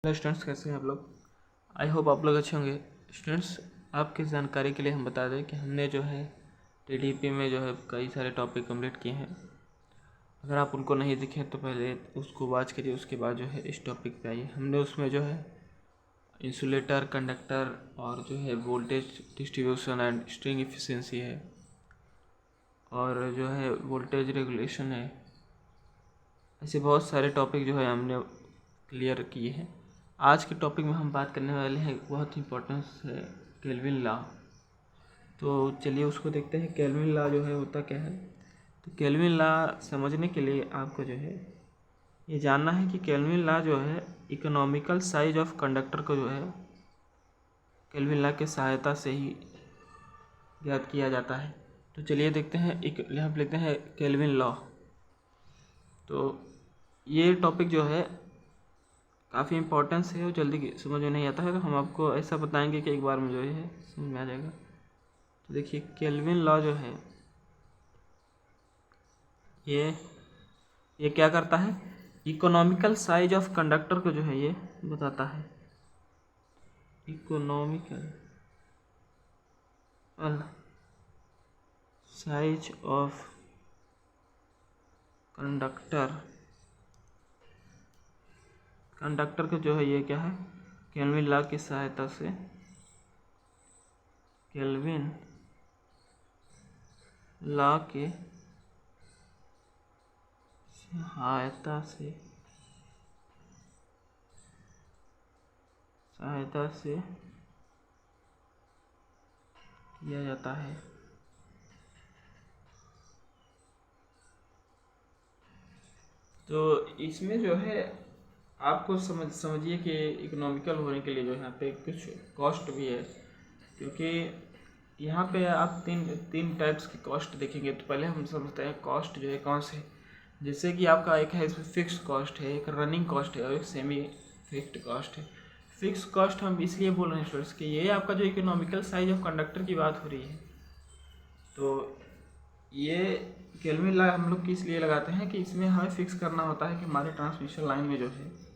Hello students, कैसे हैं आप लोग। आई होप आप लोग अच्छे होंगे। स्टूडेंट्स, आपकी जानकारी के लिए हम बता दें कि हमने जो है टीडीपी में जो है कई सारे टॉपिक कंप्लीट किए हैं। अगर आप उनको नहीं दिखे तो पहले उसको वॉच करिए, उसके बाद जो है इस टॉपिक पे आइए। हमने उसमें जो है इंसुलेटर, कंडक्टर और जो है voltage distribution and string efficiency है, और जो है वोल्टेज रेगुलेशन है। ऐसे बहुत सारे टॉपिक जो है हमने क्लियर किए हैं। आज के टॉपिक में हम बात करने वाले हैं, बहुत इंपॉर्टेंस है केल्विन लॉ। तो चलिए उसको देखते हैं। केल्विन लॉ जो है होता क्या है। तो केल्विन लॉ समझने के लिए आपको जो है ये जानना है कि केल्विन लॉ जो है इकोनॉमिकल साइज ऑफ कंडक्टर को जो है केल्विन लॉ की सहायता से ही ज्ञात किया जाता है। तो चलिए देखते हैं। एक यहाँ पर लिखते हैं केल्विन लॉ। तो ये टॉपिक जो है काफ़ी इंपॉर्टेंस है और जल्दी समझ में नहीं आता है, तो हम आपको ऐसा बताएंगे कि एक बार में जो है समझ में आ जाएगा। तो देखिए, केल्विन लॉ जो है ये क्या करता है, इकोनॉमिकल साइज ऑफ कंडक्टर को जो है ये बताता है। इकोनॉमिकल साइज ऑफ कंडक्टर को जो है ये क्या है, केल्विन लॉ की सहायता से केल्विन लॉ के सहायता से किया जाता है। तो इसमें जो है आपको समझिए कि इकोनॉमिकल होने के लिए जो यहाँ पे कुछ कॉस्ट भी है, क्योंकि यहाँ पे आप तीन टाइप्स की कॉस्ट देखेंगे। तो पहले हम समझते हैं कॉस्ट जो है कौन से, जैसे कि आपका एक है इसमें फिक्स्ड कॉस्ट है, एक रनिंग कॉस्ट है और एक सेमी फिक्स्ड कॉस्ट है। फिक्स कॉस्ट हम इसलिए बोल रहे हैं स्टूडेंट्स कि ये आपका जो इकोनॉमिकल साइज ऑफ कंडक्टर की बात हो रही है। तो ये केल्विन लॉ हम लोग किस लिए लगाते हैं कि इसमें हमें फिक्स करना होता है कि हमारे ट्रांसमिशन लाइन में जो है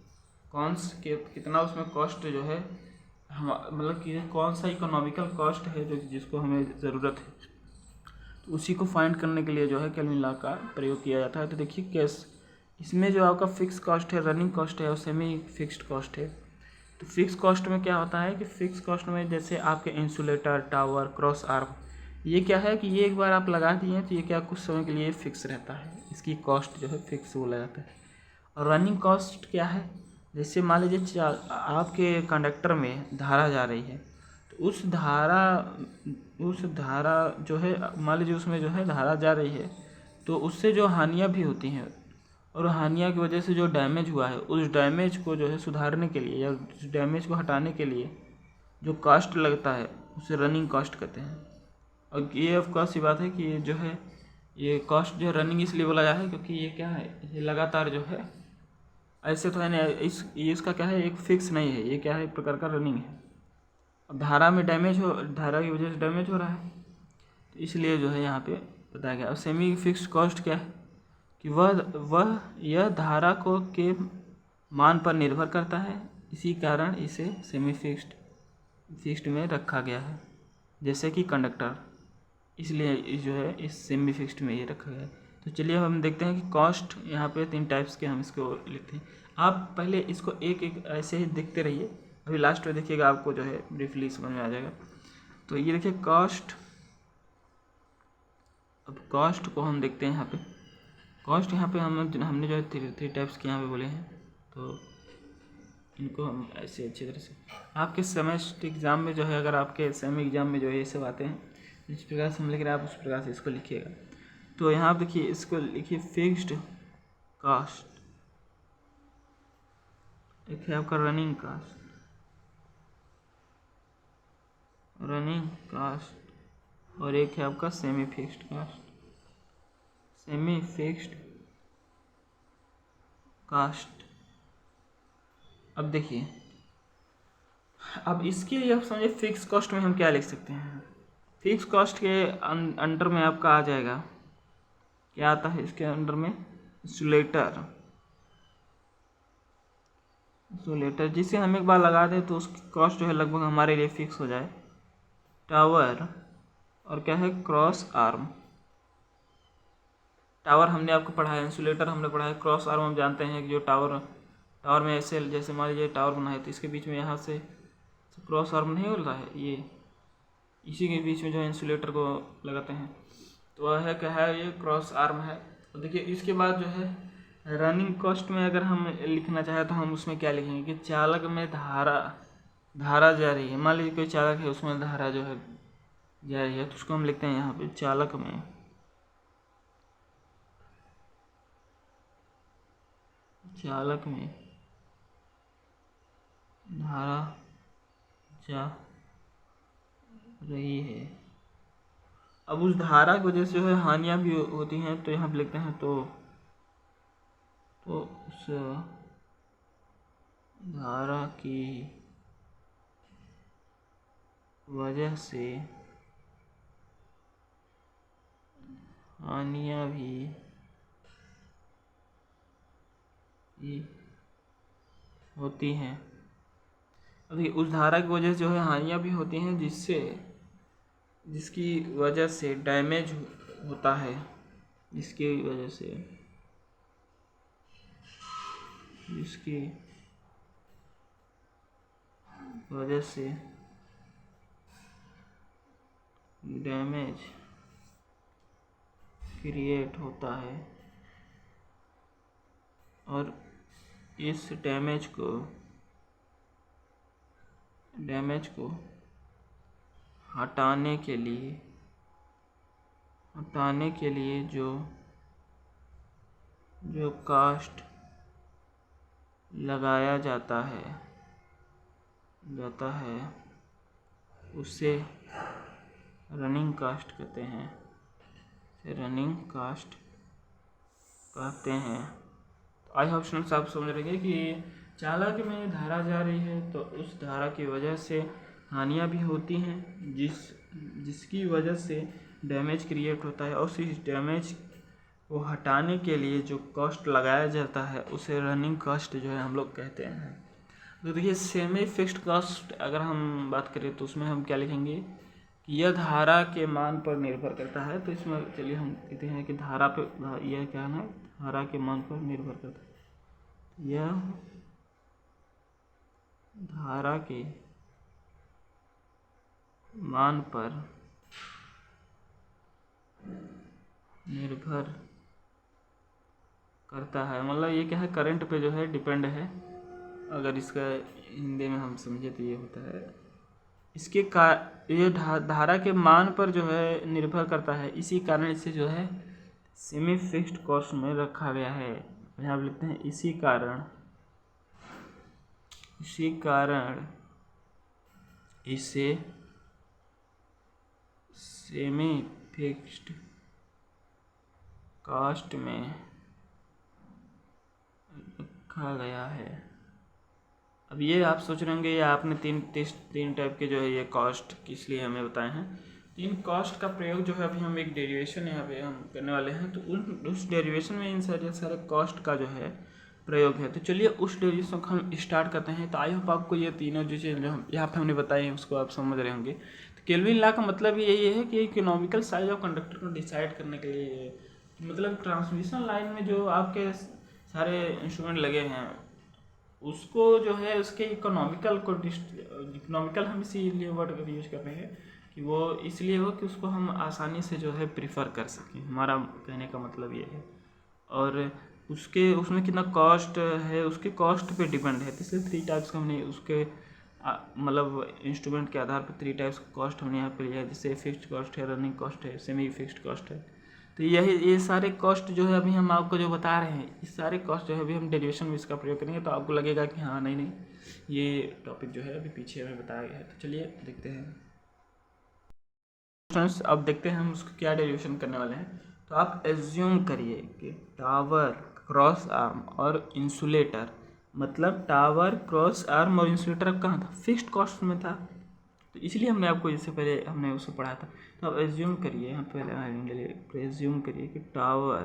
कितना उसमें कॉस्ट जो है हम मतलब कि कौन सा इकोनॉमिकल कॉस्ट है जो जिसको हमें ज़रूरत है। तो उसी को फाइंड करने के लिए जो है केल्विन लॉ का प्रयोग किया जाता है। तो देखिए केस इसमें जो आपका फिक्स कॉस्ट है, रनिंग कॉस्ट है और सेमी फिक्स्ड कॉस्ट है। तो फिक्स कॉस्ट में क्या होता है कि फिक्स कॉस्ट में जैसे आपके इंसुलेटर, टावर, क्रॉस आर्म, ये क्या है कि ये एक बार आप लगा दिए तो ये क्या कुछ समय के लिए फिक्स रहता है, इसकी कॉस्ट जो है फिक्स बोला जाता है। और रनिंग कॉस्ट क्या है, जैसे मान लीजिए आपके कंडक्टर में धारा जा रही है, तो उस धारा जो है मान लीजिए उसमें जो है धारा जा रही है, तो उससे जो हानियाँ भी होती हैं और हानियाँ की वजह से जो डैमेज हुआ है उस डैमेज को जो है सुधारने के लिए या उस डैमेज को हटाने के लिए जो कॉस्ट लगता है उसे रनिंग कॉस्ट कहते हैं। और ये ऑफ कोर्स ये बात है कि ये जो है ये कॉस्ट जो है रनिंग इसलिए बोला जाता है क्योंकि ये क्या है, ये लगातार जो है ऐसे तो है नहीं, इसका क्या है एक फिक्स नहीं है, ये क्या है एक प्रकार का रनिंग है। अब धारा की वजह से डैमेज हो रहा है, तो इसलिए जो है यहाँ पे बताया गया। और सेमी फिक्स्ड कॉस्ट क्या है कि वह यह धारा को के मान पर निर्भर करता है, इसी कारण इसे सेमी फिक्स्ड में रखा गया है, जैसे कि कंडक्टर, इसलिए जो है इस सेमी फिक्स्ड में ये रखा गया है। तो चलिए हम देखते हैं कि कॉस्ट यहाँ पे तीन टाइप्स के हम इसको लिखते हैं। आप पहले इसको एक एक ऐसे ही देखते रहिए, अभी लास्ट में देखिएगा आपको जो है ब्रीफली समझ में आ जाएगा। तो ये देखिए कॉस्ट, अब कॉस्ट को हम देखते हैं यहाँ पे। कॉस्ट यहाँ पे हमने जो है थ्री टाइप्स के यहाँ पे बोले हैं, तो इनको हम ऐसे अच्छी तरह से आपके सेमेस्टर एग्ज़ाम में जो है, अगर आपके सेम एग्ज़ाम में जो है ये सब आते हैं जिस प्रकार से हम लिख रहे हैं आप उस प्रकार से इसको लिखिएगा। तो यहाँ देखिए इसको लिखिए फिक्स्ड कॉस्ट, एक है आपका रनिंग कास्ट और एक है आपका सेमी फिक्स्ड कास्ट। अब देखिए, अब इसके लिए आप समझिए फिक्स कॉस्ट में हम क्या लिख सकते हैं। फिक्स कॉस्ट के अंडर में आपका आ जाएगा, क्या आता है इसके अंडर में, इंसुलेटर, इंसुलेटर जिसे हम एक बार लगा दें तो उसकी कॉस्ट जो है लगभग हमारे लिए फिक्स हो जाए। टावर और क्या है, क्रॉस आर्म। टावर हमने आपको पढ़ा है, इंसुलेटर हमने पढ़ा है, क्रॉस आर्म हम जानते हैं कि जो टावर में ऐसे जैसे मान लीजिए टावर बना है तो इसके बीच में यहाँ से क्रॉस आर्म नहीं होता है, ये इसी के बीच में जो है इंसुलेटर को लगाते हैं, तो वह है क्या है, ये क्रॉस आर्म है। तो देखिए इसके बाद जो है रनिंग कॉस्ट में अगर हम लिखना चाहें तो हम उसमें क्या लिखेंगे कि चालक में धारा जा रही है। मान लीजिए कोई चालक है, उसमें धारा जो है जा रही है, तो उसको हम लिखते हैं यहाँ पे चालक में धारा जा रही है। अब उस धारा की वजह से जो है हानियाँ भी होती हैं, तो यहाँ पे लिखते हैं तो उस धारा की वजह से हानियाँ भी होती हैं। अब देखिए उस धारा की वजह से जो है हानियाँ भी होती हैं, जिसकी वजह से डैमेज होता है, जिसकी वजह से डैमेज क्रिएट होता है, और इस डैमेज को हटाने के लिए जो कास्ट लगाया जाता है उसे रनिंग कास्ट कहते हैं। आई होप स्टूडेंट्स आप समझ रहे हैं कि चालक में धारा जा रही है तो उस धारा की वजह से हानियाँ भी होती हैं, जिसकी वजह से डैमेज क्रिएट होता है, और इस डैमेज को हटाने के लिए जो कॉस्ट लगाया जाता है उसे रनिंग कॉस्ट जो है हम लोग कहते हैं। तो देखिए सेमी फिक्स्ड कॉस्ट अगर हम बात करें तो उसमें हम क्या लिखेंगे कि यह धारा के मान पर निर्भर करता है। तो इसमें चलिए हम कहते हैं कि धारा पे यह क्या है, धारा के मान पर निर्भर करता है, यह धारा के मान पर निर्भर करता है। मतलब ये क्या है, करंट पे जो है डिपेंड है। अगर इसका हिंदी में हम समझे तो ये होता है, ये धारा के मान पर जो है निर्भर करता है, इसी कारण इसे जो है सेमी फिक्स्ड कॉस्ट में रखा गया है। यहाँ लिखते हैं इसी कारण इसे सेमी फिक्स्ड कॉस्ट में रखा गया है। अब ये आप सोच रहे होंगे, ये आपने तीन टाइप के जो है ये कॉस्ट किस लिए हमें बताए हैं। तीन कॉस्ट का प्रयोग जो है अभी हम एक डेरिवेशन यहाँ पे हम करने वाले हैं, तो उस डेरिवेशन में इन सारे कॉस्ट का जो है प्रयोग है। तो चलिए उस डेरिवेशन को हम स्टार्ट करते हैं। तो आई होप आपको ये तीनों जो चीज़ जो हम यहाँ पे हमने बताई हैं उसको आप समझ रहे होंगे। तो केल्विन लॉ का मतलब यही है कि इकोनॉमिकल साइज ऑफ कंडक्टर को डिसाइड करने के लिए, मतलब ट्रांसमिशन लाइन में जो आपके सारे इंस्ट्रूमेंट लगे हैं उसको जो है उसके इकोनॉमिकल हम इसीलिए वर्ड यूज कर रहे हैं कि वो इसलिए हो कि उसको हम आसानी से जो है प्रिफर कर सकें, हमारा कहने का मतलब ये है। और उसमें कितना कॉस्ट है उसके कॉस्ट पे डिपेंड है। तो इसलिए 3 टाइप्स का हमने उसके मतलब इंस्ट्रूमेंट के आधार पर 3 टाइप्स कॉस्ट हमने यहाँ पे लिया है, जैसे फिक्स्ड कॉस्ट है, रनिंग कॉस्ट है, सेमी फिक्स्ड कॉस्ट है। तो ये सारे कॉस्ट जो है अभी हम आपको जो बता रहे हैं, इस सारे कॉस्ट जो है अभी हम डेरिवेशन में इसका प्रयोग करेंगे, तो आपको लगेगा कि हाँ नहीं ये टॉपिक जो है अभी पीछे हमें बताया गया है। तो चलिए देखते हैं स्टूडेंट्स, अब देखते हैं हम उसको क्या डेरिवेशन करने वाले हैं। तो आप एज्यूम करिए कि टावर, क्रॉस आर्म और इंसुलेटर, मतलब टावर, क्रॉस आर्म और इंसुलेटर अब कहाँ था, फिक्स्ड कॉस्ट में था। तो इसलिए हमने आपको इससे पहले हमने उसको पढ़ा था। तो अब एज्यूम करिए, यहाँ पहले एज्यूम करिए कि टावर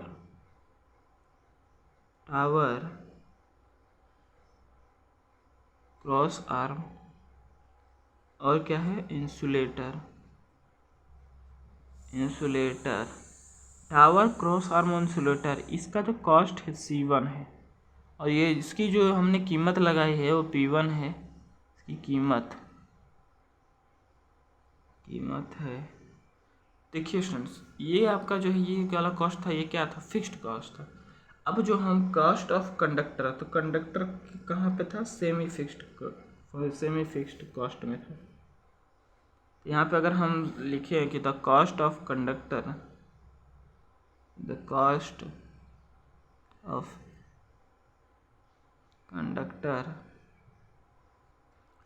क्रॉस आर्म, और क्या है insulator, tower cross arm insulator, इसका जो कॉस्ट है C1 है, और ये इसकी जो हमने कीमत लगाई है वो P1 है। इसकी कीमत है, देखिए स्टूडेंट्स, ये आपका जो है ये वाला कॉस्ट था, ये क्या था, फिक्स्ड कॉस्ट था। अब जो हम कॉस्ट ऑफ कंडक्टर, तो कंडक्टर कहाँ पे था, सेमी फिक्स्ड कॉस्ट में था। तो यहाँ पे अगर हम लिखे कि द कॉस्ट ऑफ कंडक्टर,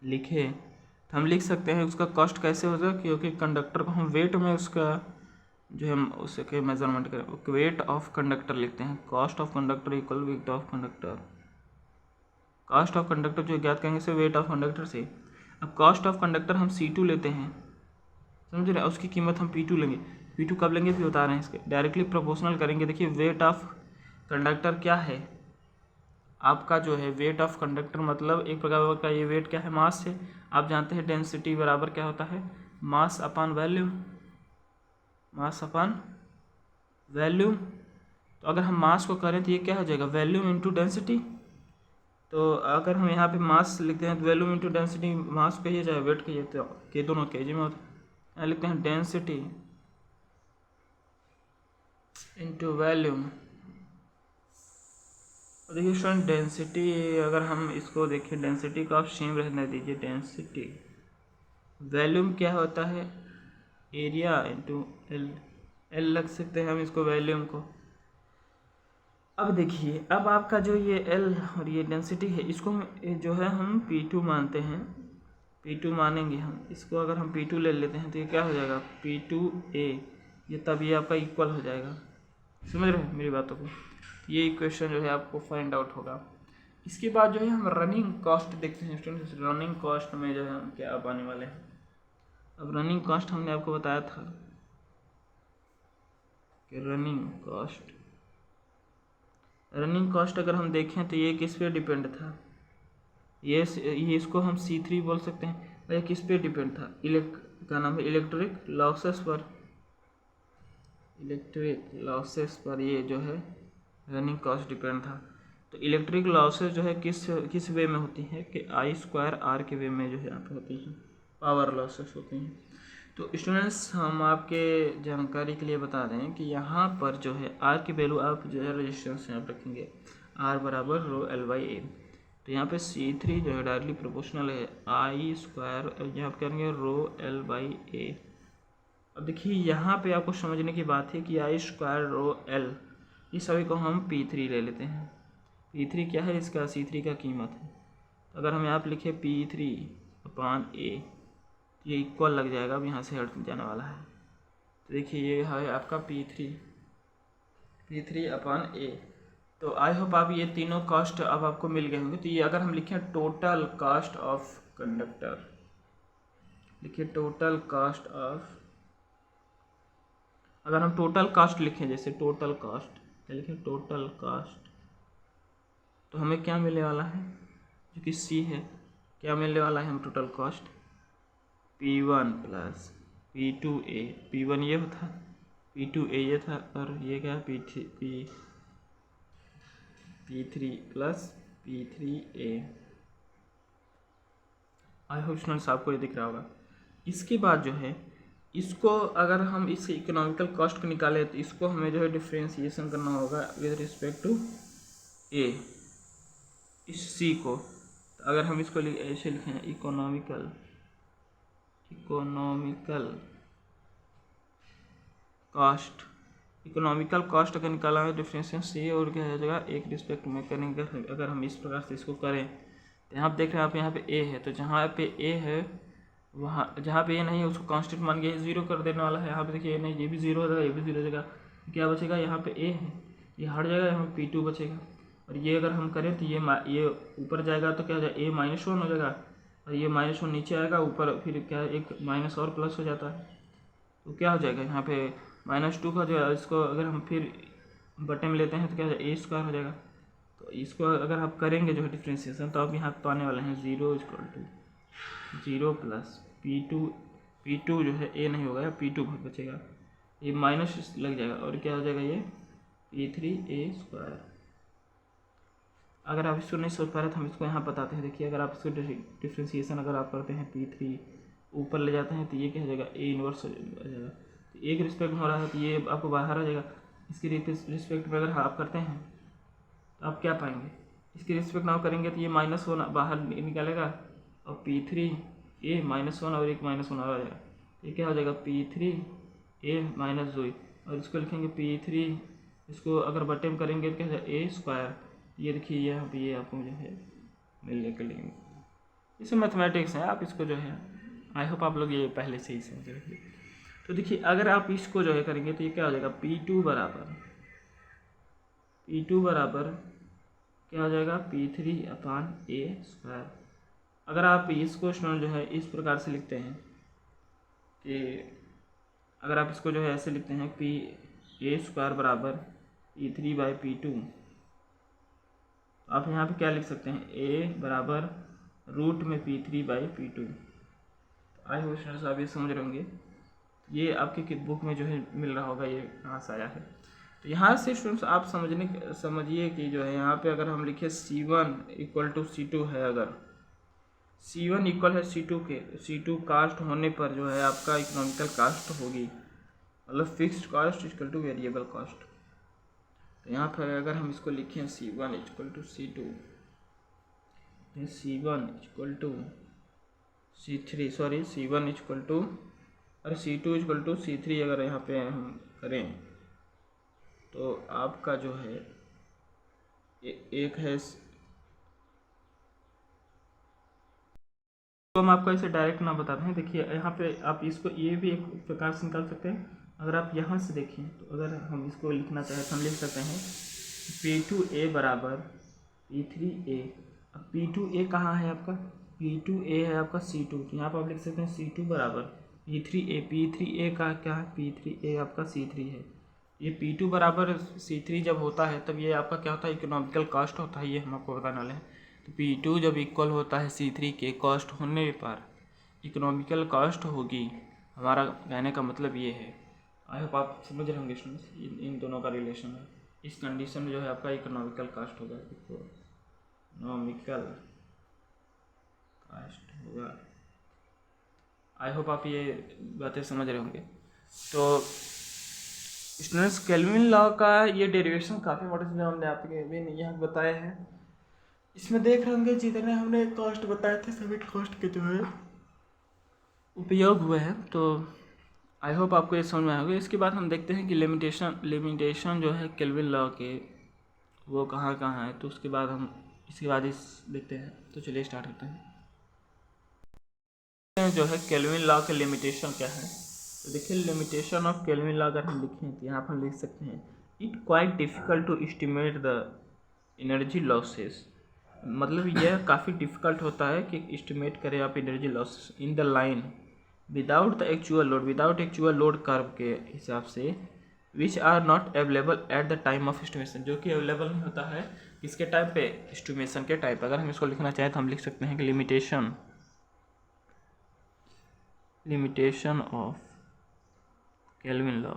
लिखे तो हम लिख सकते हैं उसका कॉस्ट कैसे होगा, क्योंकि कंडक्टर को हम वेट में उसका जो है उसके मेजरमेंट करें, वेट ऑफ कंडक्टर लिखते हैं, cost of conductor equal weight of conductor. Cost of conductor जो ज्ञात करेंगे से वेट ऑफ कंडक्टर से। अब कॉस्ट ऑफ कंडक्टर हम C2 लेते हैं, समझ रहे हैं, उसकी कीमत हम P2 लेंगे। P2 कब लेंगे फिर बता रहे हैं, इसके डायरेक्टली प्रोपोर्शनल करेंगे। देखिए वेट ऑफ कंडक्टर क्या है आपका, जो है वेट ऑफ कंडक्टर मतलब एक प्रकार का ये वेट क्या है, मास है। आप जानते हैं डेंसिटी बराबर क्या होता है, मास अपॉन वॉल्यूम। तो अगर हम मास को करें तो ये क्या हो जाएगा, वॉल्यूम इंटू डेंसिटी। तो अगर हम यहाँ पे मास लिखते हैं तो वॉल्यूम इंटू डेंसिटी, मास कहिए चाहे वेट कहिए, तो के दोनों केजी में होता है। यहाँ लिखते हैं डेंसिटी इंटू वॉल्यूम। देखिए स्टूडेंट, डेंसिटी अगर हम इसको देखें, डेंसिटी को आप सेम रहने दीजिए, डेंसिटी। वॉल्यूम क्या होता है, एरिया इंटू एल लग सकते हैं हम इसको वॉल्यूम को। अब देखिए, अब आपका जो ये एल और ये डेंसिटी है, इसको जो है हम P2 मानते हैं, P2 मानेंगे हम इसको। अगर हम P2 ले लेते हैं तो ये क्या हो जाएगा, P2A, ये तब ये आपका इक्वल हो जाएगा। समझ रहे हैं मेरी बातों को, ये इक्वेशन जो है आपको फाइंड आउट होगा। इसके बाद जो है हम रनिंग कॉस्ट देखते हैं स्टूडेंट्स। रनिंग कॉस्ट में जो है हम क्या अब आने वाले हैं। अब रनिंग कॉस्ट हमने आपको बताया था कि रनिंग कॉस्ट अगर हम देखें तो ये किस पे डिपेंड था, ये इसको हम C3 बोल सकते हैं। और ये किस पे डिपेंड था, क्या नाम है, इलेक्ट्रिक लॉसेस पर ये जो है रनिंग कॉस्ट डिपेंड था। तो इलेक्ट्रिक लॉसेस जो है किस वे में होती है कि I²R के वे में जो है यहाँ पे होती हैं, पावर लॉसेस होती हैं। तो स्टूडेंट्स, हम आपके जानकारी के लिए बता दें कि यहाँ पर जो है R की वैल्यू आप जो है रेजिस्टेंस यहाँ रखेंगे, R बराबर ρL/A। तो यहाँ पे C3 जो है डायरेक्टली प्रोपोर्शनल है I², यहाँ पे करेंगे ρL/A। अब देखिए यहाँ पे आपको समझने की बात है कि I²ρL, इस सभी को हम P3 ले लेते हैं। P3 क्या है, इसका C3 का कीमत है। तो अगर हम यहाँ पे लिखे P3/A, ये इक्वल लग जाएगा, अब यहाँ से हट जाने वाला है। तो देखिए ये है आपका P3/A। तो आई होप आप ये तीनों कॉस्ट अब आपको मिल गए होंगे। तो ये अगर हम लिखें टोटल कॉस्ट ऑफ कंडक्टर, लिखिए टोटल कॉस्ट ऑफ, अगर हम टोटल कॉस्ट लिखें, जैसे टोटल कॉस्ट, क्या लिखें, टोटल कॉस्ट, तो हमें क्या मिलने वाला है, जो कि C है, क्या मिलने वाला है, हम total cost P1 plus P2A, P1 ये था, P2A ये था, और ये क्या है P3 plus P3A। I hope students आपको ये दिख रहा होगा। इसके बाद जो है इसको अगर हम इस इकोनॉमिकल कॉस्ट को निकालें तो इसको हमें जो है डिफ्रेंशिएशन करना होगा विद रिस्पेक्ट टू A, इस C को। तो अगर हम इसको ऐसे लिखें, इकोनॉमिकल कॉस्ट अगर निकाला है डिफरेंशिएशन C, और क्या हो जाएगा, एक रिस्पेक्ट में करेंगे। अगर हम इस प्रकार से इसको करें तो यहाँ पे देख रहे हैं आप, यहाँ पे A है, तो जहाँ पे A है वहाँ, जहाँ पे A नहीं है उसको कांस्टेंट मान के 0 कर देने वाला है। यहाँ पे देखिए A नहीं, ये भी 0 हो जाएगा, ये भी 0 हो जाएगा, क्या बचेगा, यहाँ पे A है, ये हट जाएगा, यहाँ पे P2 बचेगा। और ये अगर हम करें तो ये ऊपर जाएगा तो क्या हो जाएगा, A -1 हो जाएगा, और ये -1 नीचे आएगा, ऊपर फिर क्या एक माइनस और प्लस हो जाता है। तो क्या हो जाएगा, यहाँ पे -2 का जो है, इसको अगर हम फिर बटे में लेते हैं तो क्या हो जाएगा, A² हो जाएगा। तो इसको अगर आप करेंगे जो है डिफ्रेंशिएशन, तो आप यहाँ तो आने वाले हैं 0 = 0 प्लस P2 जो है ए नहीं होगा, P2 बचेगा, ये माइनस लग जाएगा और क्या हो जाएगा ये P3a²। अगर आप इसको नहीं सोच पा रहे तो हम इसको यहाँ बताते हैं। देखिए, अगर आप इसको डिफ्रेंशिएशन अगर आप करते हैं P3 ऊपर ले जाते हैं तो ये क्या हो जाएगा, A इनवर्स हो जाएगा। तो एक रिस्पेक्ट में हो रहा है तो ये आपको बाहर आ जाएगा। इसकी रिस्पेक्ट में अगर आप करते हैं तो आप क्या पाएंगे, इसकी रिस्पेक्ट ना करेंगे तो ये -1 बाहर निकालेगा और P3a -1 और एक -1 आ जाएगा। ये क्या हो जाएगा P3a - 2 और इसको लिखेंगे P3, इसको अगर बटे में करेंगे तो क्या हो जाएगा a²। ये देखिए यहाँ पे ये आपको जो है मिल जाएगा लिखेंगे। इसमें मैथमेटिक्स है, आप इसको जो है आई होप आप लोग ये पहले से ही समझ रहे। तो देखिए, अगर आप इसको जो है करेंगे तो ये क्या हो जाएगा P2 बराबर क्या हो जाएगा P3a²। अगर आप इसको स्टूडेंट जो है इस प्रकार से लिखते हैं कि अगर आप इसको जो है ऐसे लिखते हैं P a² बराबर P3/P2, आप यहाँ पे क्या लिख सकते हैं, a बराबर रूट में P3/P2। आई होप स्टूडेंट्स आप ये समझ रहे होंगे। ये आपके बुक में जो है मिल रहा होगा, ये कहाँ से आया है। तो यहाँ से स्टूडेंट्स आप समझिए कि जो है यहाँ पे अगर हम लिखे C1 = C2 है, अगर C1 इक्वल है C2 के, C2 कास्ट होने पर जो है आपका इकोनॉमिकल कास्ट होगी, मतलब फिक्स्ड कास्ट = वेरिएबल कास्ट। तो यहाँ पर अगर हम इसको लिखें C1 = C2, C1 = C3, sorry C1 = और C2 = C3 अगर यहाँ पे हम करें तो आपका जो है एक है, तो हम आपको ऐसे डायरेक्ट ना बताते हैं। देखिए यहाँ पे आप इसको ये भी एक प्रकार से निकाल सकते हैं। अगर आप यहाँ से देखें तो अगर हम इसको लिखना चाहें तो हम लिख सकते हैं P2a बराबर P3a। अब P2a कहाँ है आपका, P2a है आपका C2, तो यहाँ पर आप लिख सकते हैं C2 बराबर P3a। P3a का क्या है, P3a आपका C3 है। ये P2 बराबर C3 जब होता है तब ये आपका क्या होता है, इकोनॉमिकल कॉस्ट होता है, ये हम आपको बताने वाले हैं। तो P2 जब इक्वल होता है C3 के, कॉस्ट होने पर इकोनॉमिकल कॉस्ट होगी, हमारा कहने का मतलब ये है। आई होप आप समझ रहे होंगे स्टूडेंट्स, इन दोनों का रिलेशन है। इस कंडीशन में जो है आपका इकोनॉमिकल कॉस्ट होगा, इकोनॉमिकल कॉस्ट होगा। आई होप आप ये बातें समझ रहे होंगे। तो स्टूडेंट्स, केल्विन लॉ का ये डेरिवेशन काफ़ी इंपॉर्टेंट जो हमने आपके भी यहाँ बताए हैं। इसमें देख रहे होंगे जितने हमने कॉस्ट बताए थे सभी कॉस्ट के जो है उपयोग हुए हैं। तो आई होप आपको ये समझ में आएगा। इसके बाद हम देखते हैं कि लिमिटेशन जो है केल्विन लॉ के वो कहाँ कहाँ है। तो उसके बाद हम इसके बाद इस देखते हैं। तो चलिए स्टार्ट करते हैं। जो है केल्विन लॉ के लिमिटेशन क्या है, तो देखिए लिमिटेशन ऑफ केल्विन लॉ अगर हम लिखें तो यहाँ पर हम लिख सकते हैं it quite difficult to estimate the energy losses. मतलब यह काफ़ी डिफ़िकल्ट होता है कि एस्टिमेट करें आप energy losses in the line without the actual load, without actual load curve के हिसाब से, which are not available at the time of estimation, जो कि अवेलेबल नहीं होता है किसके टाइम पे, एस्टिमेशन के टाइम पे। अगर हम इसको लिखना चाहें तो हम लिख सकते हैं कि लिमिटेशन ऑफ केल्विन लॉ।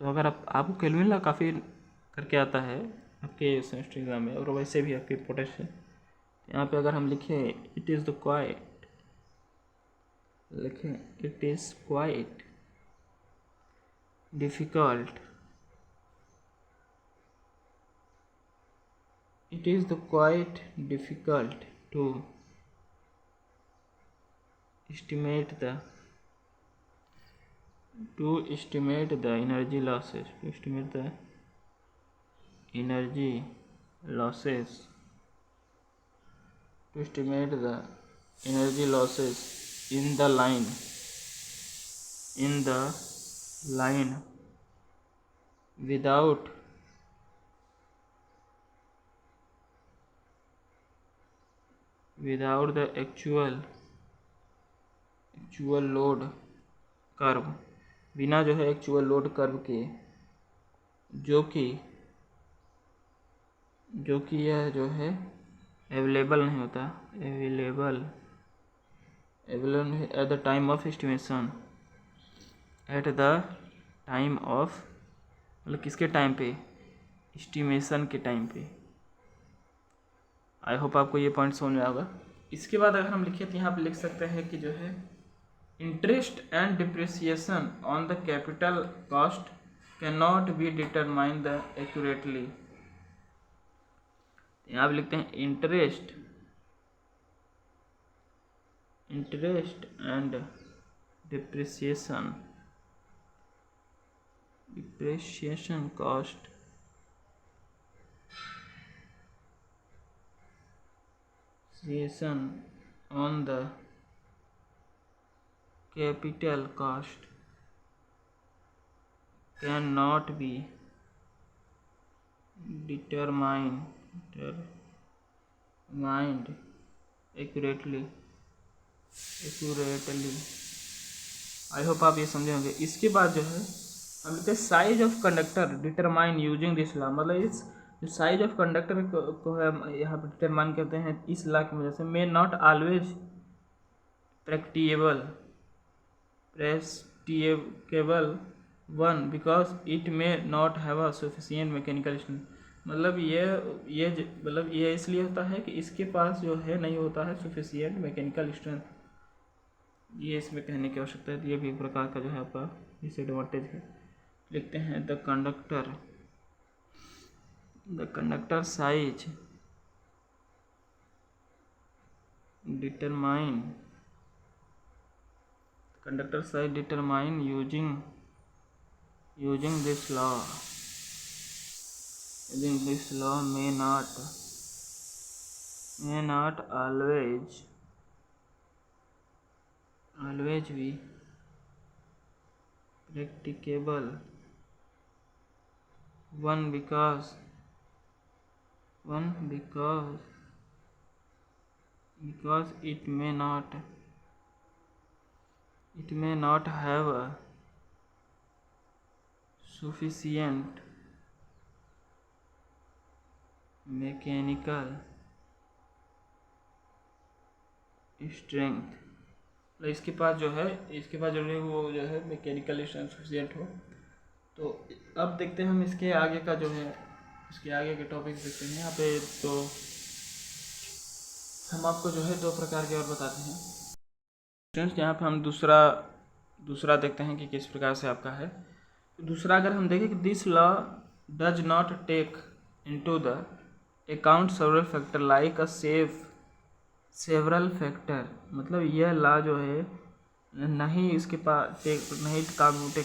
तो अगर आपको केल्विन लॉ काफ़ी करके आता है आपके सेमेस्टर एग्जाम में, और वैसे भी आपके इंपॉर्टेंट है। यहाँ पे अगर हम लिखें it is quite difficult, it is quite difficult to estimate the energy losses, in the line without the actual load curve, बिना जो है एक्चुअल लोड कर्व के जो कि यह जो है अवेलेबल नहीं होता, available at the time of estimation, eight the time of मतलब किसके टाइम पे, एस्टिमेशन के टाइम पे। आई होप आपको ये पॉइंट समझ में आएगा। इसके बाद अगर हम लिखें तो यहाँ पे लिख सकते हैं कि जो है interest and depreciation on the capital cost can not be determined accurately. यहाँ पे लिखते हैं interest and depreciation cost on the capital cost cannot be determined accurately। I hope आप ये समझे होंगे। इसके बाद जो है हम लिखते हैं size of conductor determine using this law, मतलब इस जो साइज ऑफ कंडक्टर को है यहाँ पर डिटरमाइन करते हैं इस लॉ की वजह से। May not always practicable one because it may not have a sufficient mechanical strength. मतलब ये इसलिए होता है कि इसके पास जो है नहीं होता है सफिशिएंट मैकेनिकल स्ट्रेंथ। ये इसमें कहने की आवश्यकता है। तो ये भी एक प्रकार का जो है आपका डिसएडवांटेज है। लिखते हैं the conductor size determine using this law may not always be practicable one because it may not have a sufficient mechanical strength. इसके पास जो है वो जो है मैकेनिकल स्ट्रेंथ सफिशिएंट हो। तो अब देखते हैं हम इसके आगे का जो है इसके आगे के टॉपिक देखते हैं यहाँ पे। तो हम आपको जो है दो प्रकार के और बताते हैं स्ट्रेंथ। यहाँ पे हम दूसरा देखते हैं कि किस प्रकार से आपका है। दूसरा अगर हम देखें कि this law does not take into the account several factor like a several factor, मतलब यह लॉ जो है नहीं इसके पास टेक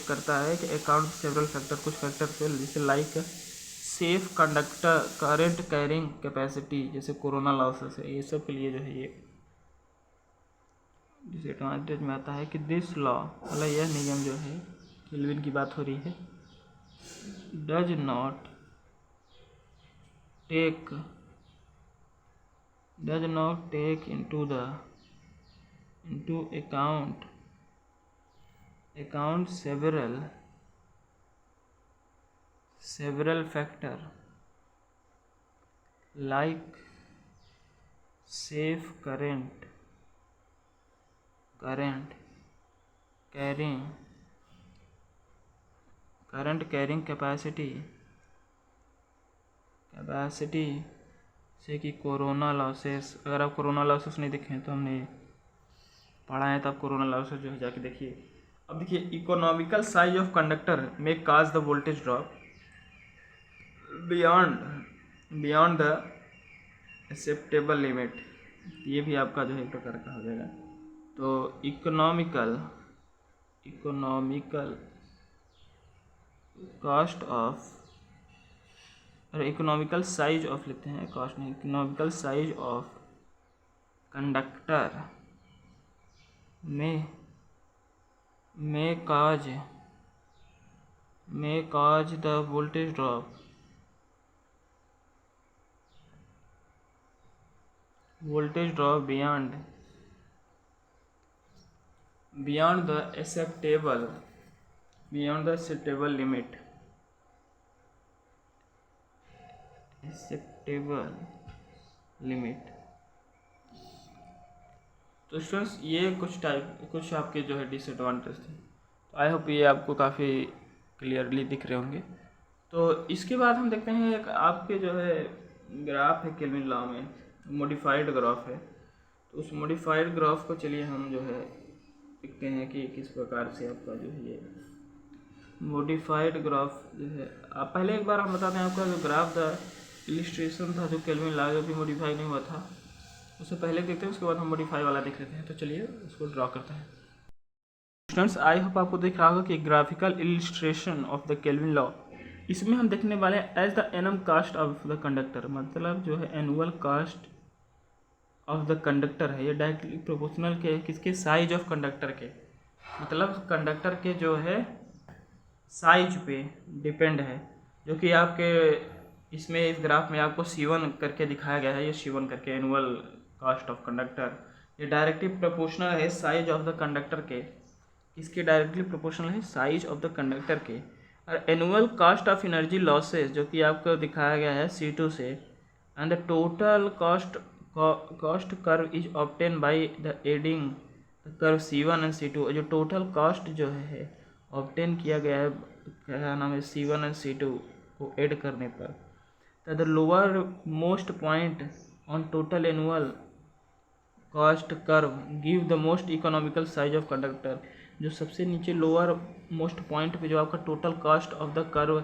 करता है कि अकाउंट सेवरल फैक्टर, कुछ फैक्टर से, जैसे like safe conductor current carrying capacity, जैसे कोरोना लॉसेस है, ये सब के लिए जो है ये डिसएडवांटेज में आता है कि दिस लॉ मतलब यह नियम जो है, केल्विन की बात हो रही है, डज नॉट टेक into account several factor like safe current carrying capacity से कि कोरोना लॉसेस। अगर आप कोरोना लॉसेस नहीं देखें तो हमने पढ़ा है, तो आप कोरोना लॉसेस जो है जाके देखिए। अब देखिए इकोनॉमिकल साइज ऑफ कंडक्टर में काज the voltage drop beyond the acceptable limit. ये भी आपका जो है एक प्रकार का हो जाएगा। तो इकोनॉमिकल कॉस्ट ऑफ और इकोनॉमिकल साइज ऑफ लेते हैं, कॉस्ट नहीं, इकोनॉमिकल साइज ऑफ कंडक्टर में काज the voltage drop beyond the acceptable limit. Acceptable limit. तो स्टूडेंट्स ये कुछ आपके जो है डिसएडवांटेज थे। तो आई होप ये आपको काफ़ी क्लियरली दिख रहे होंगे। तो इसके बाद हम देखते हैं एक आपके जो है ग्राफ है केल्विन लॉ में, मॉडिफाइड ग्राफ है। तो उस मॉडिफाइड ग्राफ को चलिए हम जो है देखते हैं कि किस प्रकार से आपका जो है ये मॉडिफाइड ग्राफ जो है। आप पहले एक बार हम बताते हैं आपका जो ग्राफ द इलिस्ट्रेशन था जो केल्विन लॉ जो भी मॉडिफाई नहीं हुआ था, उससे पहले देखते हैं, उसके बाद हम मॉडिफाई वाला देख लेते हैं। तो चलिए उसको ड्रॉ करते हैं। स्टूडेंट्स आई होप आपको दिख रहा होगा कि graphical illustration of the Kelvin law, इसमें हम देखने वाले हैं as the annual cost of the conductor, मतलब जो है annual cost of the conductor है। ये डायरेक्टली प्रोपोर्शनल के किसके, साइज ऑफ कंडक्टर के, मतलब कंडक्टर के जो है साइज पे डिपेंड है, जो कि आपके इसमें इस ग्राफ में आपको C1 करके दिखाया गया है। ये C1 करके एनुअल कास्ट ऑफ कंडक्टर, ये डायरेक्टली प्रोपोर्शनल है साइज ऑफ द कंडक्टर के, किसके डायरेक्टली प्रोपोर्शनल है, साइज ऑफ द कंडक्टर के। और annual cost of energy losses जो कि आपको दिखाया गया है C2 से, and the total cost curve is obtain by the adding the curve C1 and C2। जो टोटल कॉस्ट जो है ऑब्टेन किया गया है, क्या नाम है, C1 एंड C2 को ऐड करने पर, the lower most point on total annual cost curve give the most economical size of conductor. जो सबसे नीचे लोअर मोस्ट पॉइंट पे जो आपका total cost of the curve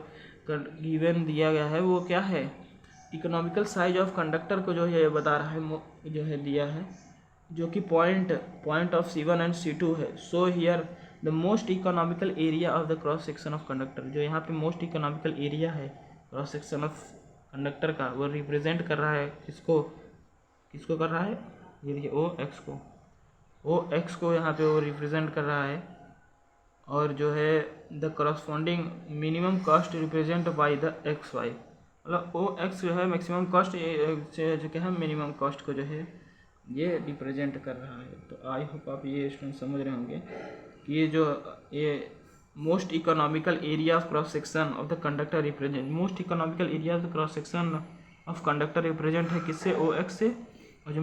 given दिया गया है, वो क्या है, इकोनॉमिकल साइज ऑफ कंडक्टर को जो है बता रहा है, जो है दिया है, जो कि point of C1 and C2 है। So here the most economical area of the cross section of conductor, जो यहाँ पे मोस्ट इकोनॉमिकल एरिया है क्रॉस सेक्शन ऑफ कंडक्टर का, वो रिप्रेजेंट कर रहा है किसको कर रहा है, ये OX को यहाँ पे वो रिप्रेजेंट कर रहा है। और जो है the corresponding minimum cost represent by the XY, मतलब OX जो है मैक्सिमम कॉस्ट जो क्या है मिनिमम कॉस्ट को जो है ये रिप्रेजेंट कर रहा है। तो आई होप आप ये स्टूडेंट समझ रहे होंगे कि ये most economical area of cross section of the conductor represent, most economical area of the cross section of conductor represent है किससे, OX से। और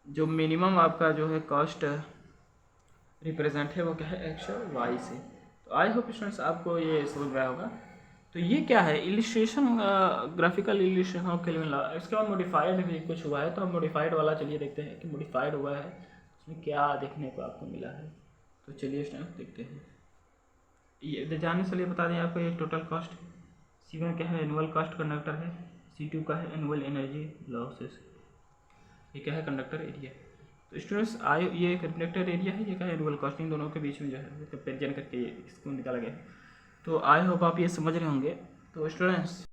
जो मिनिमम आपका जो है कॉस्ट रिप्रेजेंट है वो क्या है, X और Y से। तो आई होप स्टूडेंट्स आपको ये समझ में आया होगा। तो ये क्या है, illustration, graphical illustration of kelvin law. इसके बाद मॉडिफाइड भी कुछ हुआ है, तो हम मॉडिफाइड वाला चलिए देखते हैं कि मॉडिफाइड हुआ है उसमें क्या देखने को आपको मिला है। तो चलिए स्टूडेंट्स देखते हैं। ये जानने से लिए बता दें आपको, ये टोटल कॉस्ट C1 क्या है, एनुअल कॉस्ट कंडक्टर है, C2 का है एनुअल एनर्जी लॉसेस, ये क्या है कंडक्टर एरिया। तो स्टूडेंट्स ये कंडक्टर एरिया है, ये क्या है एनुअल कॉस्ट, इन दोनों के बीच में जो है कंपेरिजन करके इसको निकाला गया है। तो आई होप आप ये समझ रहे होंगे। तो स्टूडेंट्स